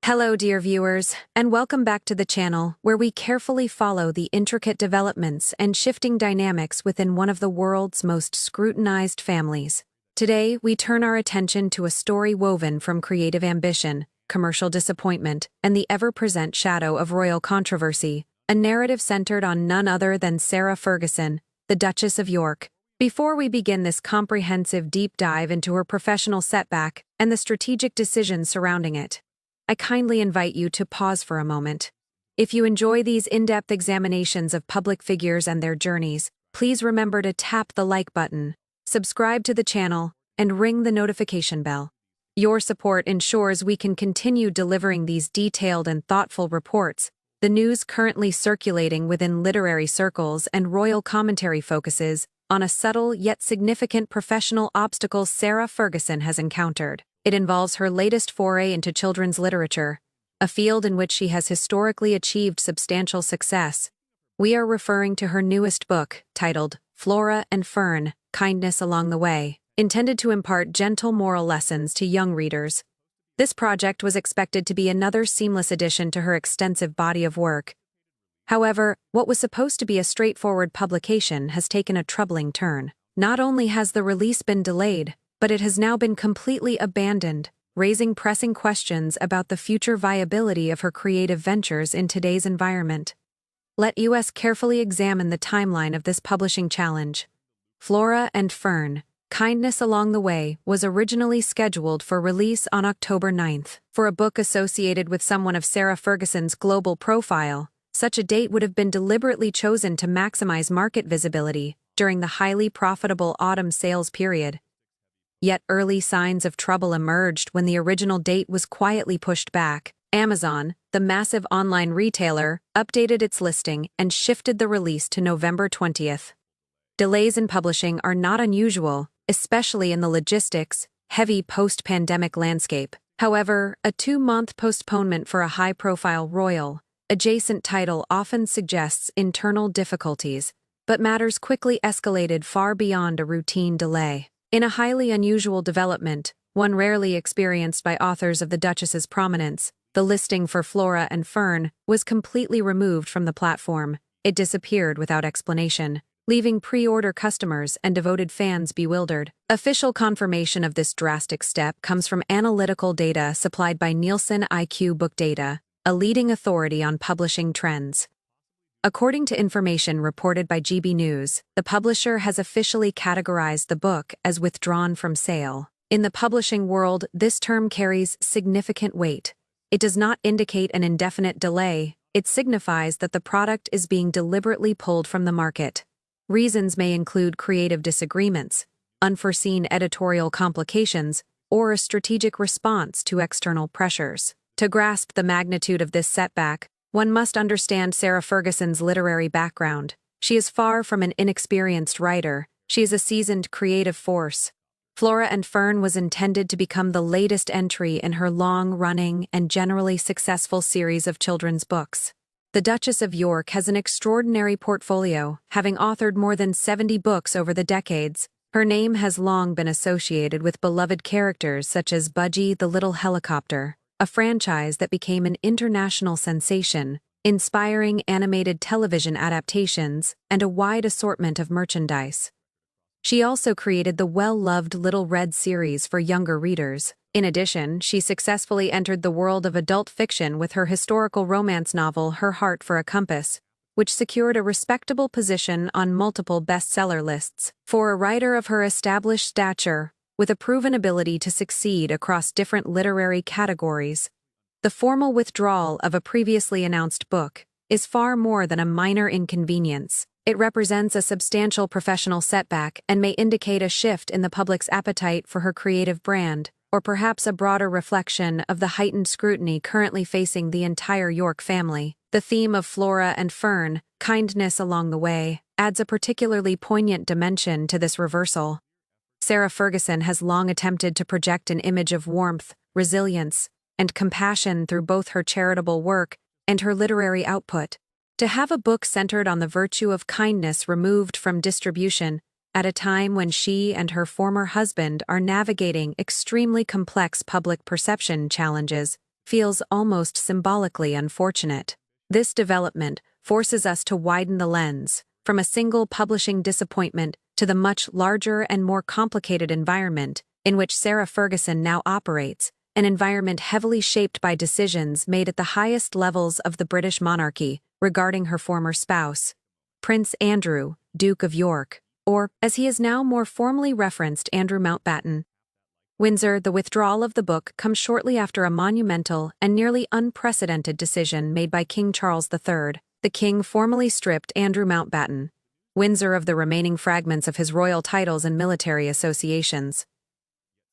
Hello, dear viewers, and welcome back to the channel where we carefully follow the intricate developments and shifting dynamics within one of the world's most scrutinized families. Today, we turn our attention to a story woven from creative ambition, commercial disappointment, and the ever-present shadow of royal controversy, a narrative centered on none other than Sarah Ferguson, the Duchess of York. Before we begin this comprehensive deep dive into her professional setback and the strategic decisions surrounding it, I kindly invite you to pause for a moment. If you enjoy these in-depth examinations of public figures and their journeys, please remember to tap the like button, subscribe to the channel, and ring the notification bell. Your support ensures we can continue delivering these detailed and thoughtful reports. The news currently circulating within literary circles and royal commentary focuses on a subtle yet significant professional obstacle Sarah Ferguson has encountered. It involves her latest foray into children's literature, a field in which she has historically achieved substantial success. We are referring to her newest book, titled Flora and Fern, Kindness Along the Way, intended to impart gentle moral lessons to young readers. This project was expected to be another seamless addition to her extensive body of work. However, what was supposed to be a straightforward publication has taken a troubling turn. Not only has the release been delayed, but it has now been completely abandoned, raising pressing questions about the future viability of her creative ventures in today's environment. Let us carefully examine the timeline of this publishing challenge. Flora and Fern, Kindness Along the Way was originally scheduled for release on October 9th. For a book associated with someone of Sarah Ferguson's global profile, such a date would have been deliberately chosen to maximize market visibility during the highly profitable autumn sales period. Yet early signs of trouble emerged when the original date was quietly pushed back. Amazon, the massive online retailer, updated its listing and shifted the release to November 20th. Delays in publishing are not unusual, especially in the logistics-heavy post-pandemic landscape. However, a 2-month postponement for a high-profile royal adjacent title often suggests internal difficulties, but matters quickly escalated far beyond a routine delay. In a highly unusual development, one rarely experienced by authors of the Duchess's prominence, the listing for Flora and Fern was completely removed from the platform. It disappeared without explanation, leaving pre-order customers and devoted fans bewildered. Official confirmation of this drastic step comes from analytical data supplied by Nielsen IQ Book Data, a leading authority on publishing trends. According to information reported by GB News, the publisher has officially categorized the book as withdrawn from sale. In the publishing world, this term carries significant weight. It does not indicate an indefinite delay, it signifies that the product is being deliberately pulled from the market. Reasons may include creative disagreements, unforeseen editorial complications, or a strategic response to external pressures. To grasp the magnitude of this setback, one must understand Sarah Ferguson's literary background. She is far from an inexperienced writer, she is a seasoned creative force. Flora and Fern was intended to become the latest entry in her long-running and generally successful series of children's books. The Duchess of York has an extraordinary portfolio, having authored more than 70 books over the decades. Her name has long been associated with beloved characters such as Budgie the Little Helicopter, a franchise that became an international sensation, inspiring animated television adaptations and a wide assortment of merchandise. She also created the well-loved Little Red series for younger readers. In addition, she successfully entered the world of adult fiction with her historical romance novel Her Heart for a Compass, which secured a respectable position on multiple bestseller lists. For a writer of her established stature, with a proven ability to succeed across different literary categories, the formal withdrawal of a previously announced book is far more than a minor inconvenience. It represents a substantial professional setback and may indicate a shift in the public's appetite for her creative brand, or perhaps a broader reflection of the heightened scrutiny currently facing the entire York family. The theme of Flora and Fern, Kindness Along the Way, adds a particularly poignant dimension to this reversal. Sarah Ferguson has long attempted to project an image of warmth, resilience, and compassion through both her charitable work and her literary output. To have a book centered on the virtue of kindness removed from distribution at a time when she and her former husband are navigating extremely complex public perception challenges feels almost symbolically unfortunate. This development forces us to widen the lens, from a single publishing disappointment to the much larger and more complicated environment in which Sarah Ferguson now operates, an environment heavily shaped by decisions made at the highest levels of the British monarchy regarding her former spouse, Prince Andrew, Duke of York, or, as he is now more formally referenced, Andrew Mountbatten. Windsor. The withdrawal of the book comes shortly after a monumental and nearly unprecedented decision made by King Charles III. The king formally stripped Andrew Mountbatten, Windsor, of the remaining fragments of his royal titles and military associations.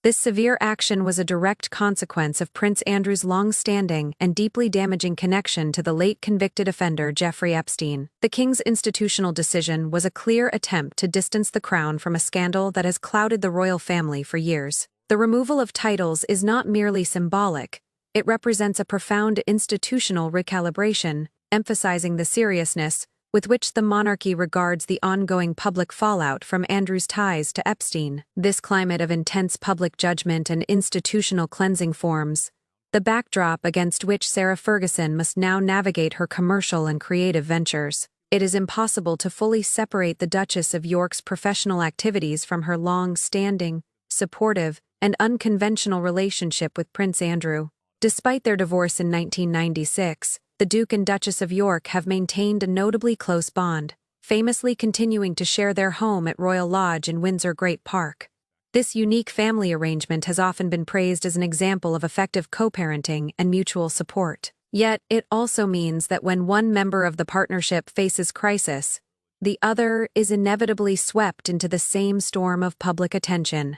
This severe action was a direct consequence of Prince Andrew's long-standing and deeply damaging connection to the late convicted offender Jeffrey Epstein. The king's institutional decision was a clear attempt to distance the crown from a scandal that has clouded the royal family for years. The removal of titles is not merely symbolic, it represents a profound institutional recalibration, emphasizing the seriousness with which the monarchy regards the ongoing public fallout from Andrew's ties to Epstein. This climate of intense public judgment and institutional cleansing forms the backdrop against which Sarah Ferguson must now navigate her commercial and creative ventures. It is impossible to fully separate the Duchess of York's professional activities from her long-standing, supportive, and unconventional relationship with Prince Andrew. Despite their divorce in 1996, the Duke and Duchess of York have maintained a notably close bond, famously continuing to share their home at Royal Lodge in Windsor Great Park. This unique family arrangement has often been praised as an example of effective co-parenting and mutual support. Yet, it also means that when one member of the partnership faces crisis, the other is inevitably swept into the same storm of public attention.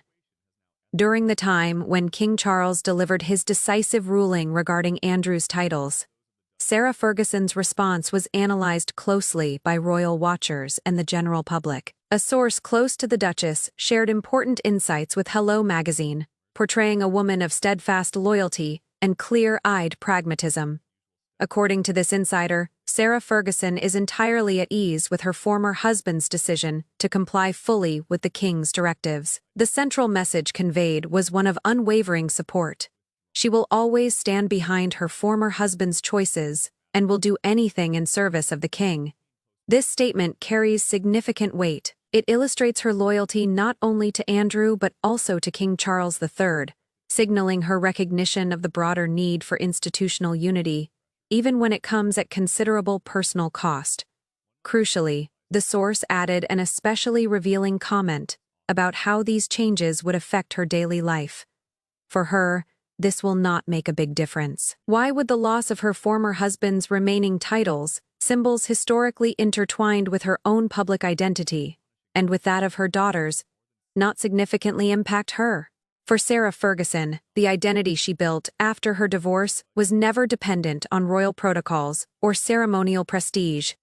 During the time when King Charles delivered his decisive ruling regarding Andrew's titles, Sarah Ferguson's response was analyzed closely by royal watchers and the general public. A source close to the Duchess shared important insights with Hello magazine, portraying a woman of steadfast loyalty and clear-eyed pragmatism. According to this insider, Sarah Ferguson is entirely at ease with her former husband's decision to comply fully with the king's directives. The central message conveyed was one of unwavering support. She will always stand behind her former husband's choices and will do anything in service of the king. This statement carries significant weight. It illustrates her loyalty not only to Andrew but also to King Charles III, signaling her recognition of the broader need for institutional unity, even when it comes at considerable personal cost. Crucially, the source added an especially revealing comment about how these changes would affect her daily life. For her, this will not make a big difference. Why would the loss of her former husband's remaining titles, symbols historically intertwined with her own public identity, and with that of her daughters, not significantly impact her? For Sarah Ferguson, the identity she built after her divorce was never dependent on royal protocols or ceremonial prestige.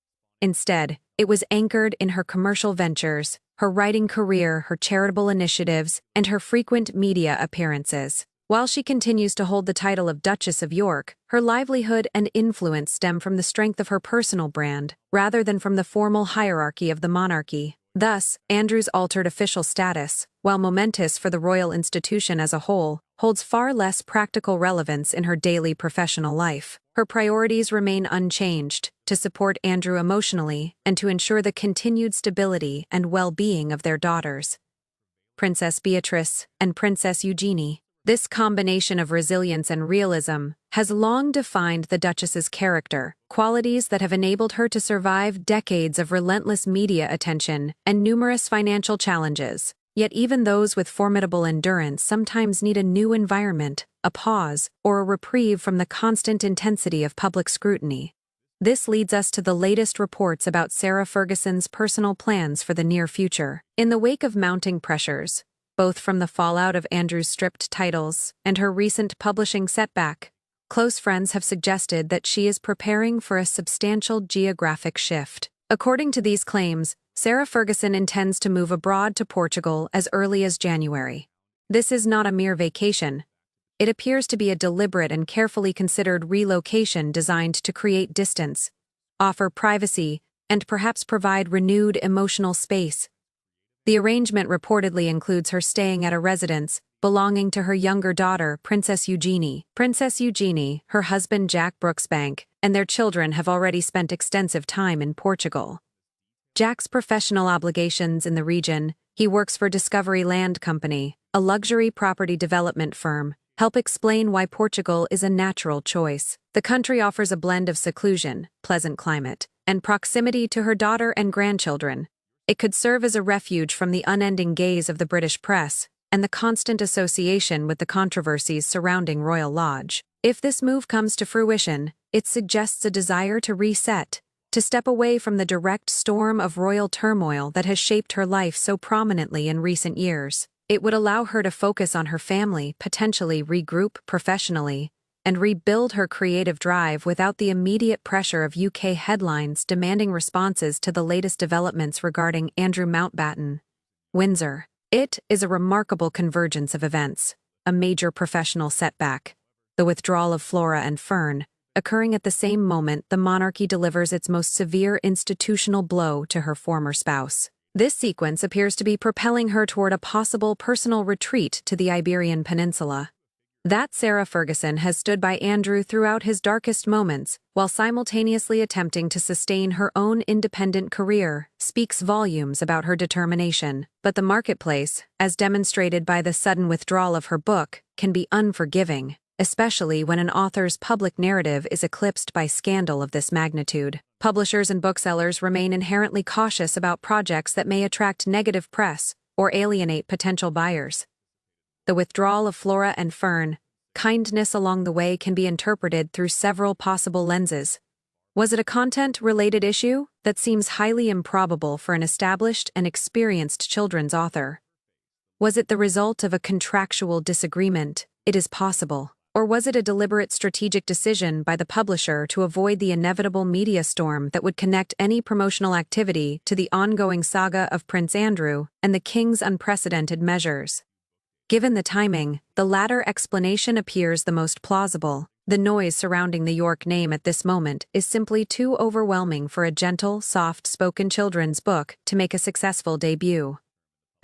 Instead, it was anchored in her commercial ventures, her writing career, her charitable initiatives, and her frequent media appearances. While she continues to hold the title of Duchess of York, her livelihood and influence stem from the strength of her personal brand, rather than from the formal hierarchy of the monarchy. Thus, Andrew's altered official status, while momentous for the royal institution as a whole, holds far less practical relevance in her daily professional life. Her priorities remain unchanged: to support Andrew emotionally and to ensure the continued stability and well-being of their daughters, Princess Beatrice and Princess Eugenie. This combination of resilience and realism has long defined the Duchess's character, qualities that have enabled her to survive decades of relentless media attention and numerous financial challenges. Yet even those with formidable endurance sometimes need a new environment, a pause, or a reprieve from the constant intensity of public scrutiny. This leads us to the latest reports about Sarah Ferguson's personal plans for the near future. In the wake of mounting pressures, both from the fallout of Andrew's stripped titles and her recent publishing setback, close friends have suggested that she is preparing for a substantial geographic shift. According to these claims, Sarah Ferguson intends to move abroad to Portugal as early as January. This is not a mere vacation. It appears to be a deliberate and carefully considered relocation designed to create distance, offer privacy, and perhaps provide renewed emotional space. The arrangement reportedly includes her staying at a residence belonging to her younger daughter, Princess Eugenie. Princess Eugenie, her husband Jack Brooksbank, and their children have already spent extensive time in Portugal. Jack's professional obligations in the region, he works for Discovery Land Company, a luxury property development firm, help explain why Portugal is a natural choice. The country offers a blend of seclusion, pleasant climate, and proximity to her daughter and grandchildren. It could serve as a refuge from the unending gaze of the British press and the constant association with the controversies surrounding Royal Lodge. If this move comes to fruition, it suggests a desire to reset, to step away from the direct storm of royal turmoil that has shaped her life so prominently in recent years. It would allow her to focus on her family, potentially regroup professionally, and rebuild her creative drive without the immediate pressure of UK headlines demanding responses to the latest developments regarding Andrew Mountbatten. Windsor. It is a remarkable convergence of events, a major professional setback, the withdrawal of Flora and Fern, occurring at the same moment the monarchy delivers its most severe institutional blow to her former spouse. This sequence appears to be propelling her toward a possible personal retreat to the Iberian Peninsula. That Sarah Ferguson has stood by Andrew throughout his darkest moments, while simultaneously attempting to sustain her own independent career, speaks volumes about her determination. But the marketplace, as demonstrated by the sudden withdrawal of her book, can be unforgiving, especially when an author's public narrative is eclipsed by scandal of this magnitude. Publishers and booksellers remain inherently cautious about projects that may attract negative press or alienate potential buyers. The withdrawal of Flora and Fern, kindness along the way can be interpreted through several possible lenses. Was it a content-related issue that seems highly improbable for an established and experienced children's author? Was it the result of a contractual disagreement? It is possible. Or was it a deliberate strategic decision by the publisher to avoid the inevitable media storm that would connect any promotional activity to the ongoing saga of Prince Andrew and the King's unprecedented measures? Given the timing, the latter explanation appears the most plausible. The noise surrounding the York name at this moment is simply too overwhelming for a gentle, soft-spoken children's book to make a successful debut.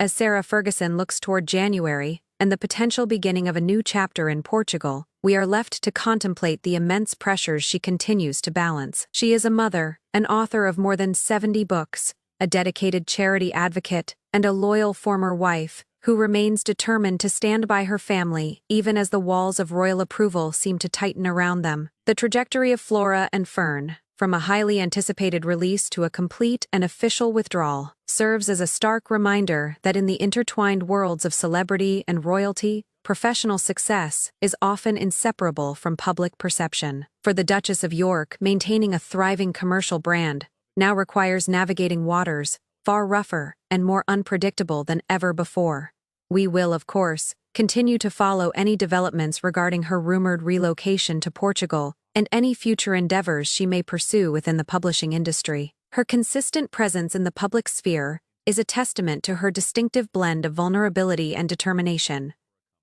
As Sarah Ferguson looks toward January and the potential beginning of a new chapter in Portugal, we are left to contemplate the immense pressures she continues to balance. She is a mother, an author of more than 70 books, a dedicated charity advocate, and a loyal former wife, who remains determined to stand by her family even as the walls of royal approval seem to tighten around them. The trajectory of Flora and Fern, from a highly anticipated release to a complete and official withdrawal, serves as a stark reminder that in the intertwined worlds of celebrity and royalty, professional success is often inseparable from public perception. For the Duchess of York, maintaining a thriving commercial brand now requires navigating waters far rougher and more unpredictable than ever before. We will, of course, continue to follow any developments regarding her rumored relocation to Portugal and any future endeavors she may pursue within the publishing industry. Her consistent presence in the public sphere is a testament to her distinctive blend of vulnerability and determination.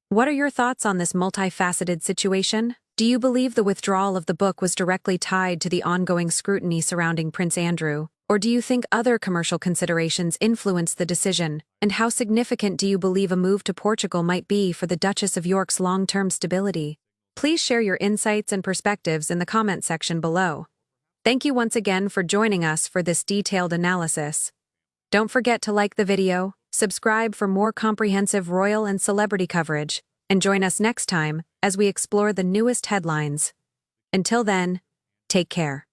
What are your thoughts on this multifaceted situation? Do you believe the withdrawal of the book was directly tied to the ongoing scrutiny surrounding Prince Andrew? Or do you think other commercial considerations influenced the decision? And how significant do you believe a move to Portugal might be for the Duchess of York's long-term stability? Please share your insights and perspectives in the comment section below. Thank you once again for joining us for this detailed analysis. Don't forget to like the video, subscribe for more comprehensive royal and celebrity coverage, and join us next time as we explore the newest headlines. Until then, take care.